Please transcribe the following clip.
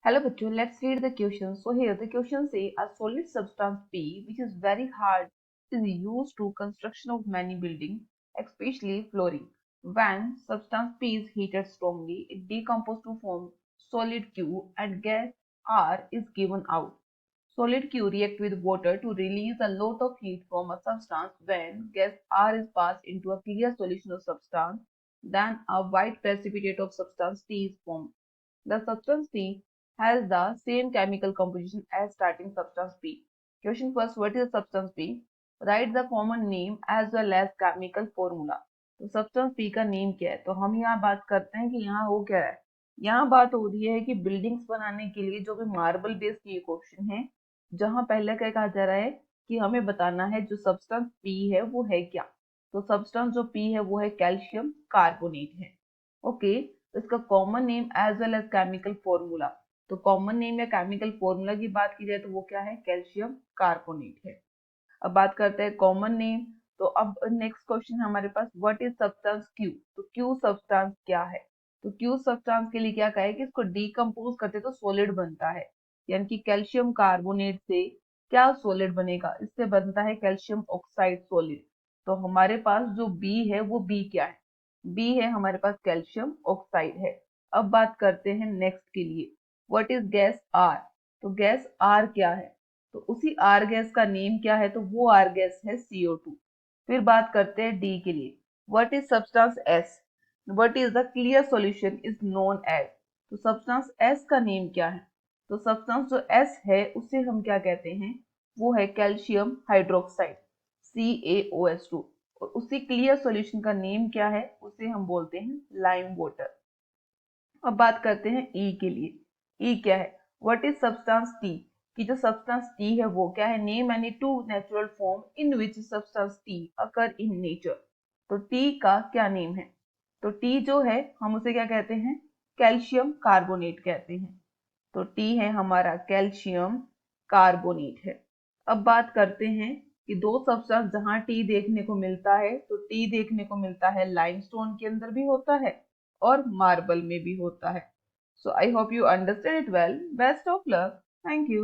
Hello, Bachchu. Let's read the question. So here the question say a solid substance P, which is very hard, is used to construction of many buildings, especially flooring. When substance P is heated strongly, it decomposes to form solid Q, and gas R is given out. Solid Q react with water to release a lot of heat from a substance. When gas R is passed into a clear solution of substance, then a white precipitate of substance T is formed. The substance T has the same chemical composition as starting substance P. Question first, what is substance P? Write the common name as well as chemical formula. तो substance P का name क्या है? तो हम यहाँ बात करते हैं कि यहाँ हो क्या है। यहाँ बात हो रही है कि बिल्डिंग्स बनाने के लिए जो भी मार्बल बेस्ड ये क्वेश्चन है, जहाँ पहले क्या कहा जा रहा है कि हमें बताना है जो सब्सटेंस पी है वो है क्या। तो सब्सटेंस जो पी है वो है कैल्शियम कार्बोनेट है। ओके, तो इसका common name as well as chemical formula. तो कॉमन नेम या केमिकल फॉर्मूला की बात की जाए तो वो क्या है? कैल्शियम कार्बोनेट है। अब बात करते हैं कॉमन नेम। तो अब नेक्स्ट क्वेश्चन है हमारे पास, व्हाट इज सब्सटेंस क्यू? तो क्यू सब्सटेंस क्या है? तो क्यू सब्सटेंस के लिए क्या कहा है कि इसको डीकम्पोज करते तो सॉलिड बनता है, यानी कि कैल्शियम कार्बोनेट से क्या सॉलिड बनेगा? इससे बनता है कैल्शियम ऑक्साइड सॉलिड। तो हमारे पास जो बी है वो बी क्या है? बी है हमारे पास कैल्शियम ऑक्साइड है। अब बात करते हैं नेक्स्ट के लिए, व्हाट इज गैस आर? तो गैस आर क्या है? तो उसी आर गैस का नेम क्या है? तो वो आर गैस है CO2। फिर बात करते हैं डी के लिए, what is substance S? What is the clear solution is known as? तो सब्सटेंस एस का नेम क्या है? तो सब्सटेंस जो एस है उसे हम क्या कहते हैं? वो है कैल्शियम हाइड्रोक्साइड, CaOH2। और उसी क्लियर सॉल्यूशन का नेम क्या है? उसे हम बोलते हैं लाइम वाटर। अब बात करते हैं ई के लिए। ई क्या है? What is substance T? कि जो सब्सटेंस टी है वो क्या है? Name any two natural form in which substance T occur in nature. तो टी का क्या नेम है? तो टी जो है हम उसे क्या कहते हैं? कैल्शियम कार्बोनेट कहते हैं। तो टी है हमारा कैल्शियम कार्बोनेट है। अब बात करते हैं कि दो सब्सटेंस जहां टी देखने को मिलता है, तो टी देखने को मिलता है लाइमस्टोन के अंदर भी होता है और मार्बल में भी होता है। So I hope you understand it well. Best of luck. Thank you.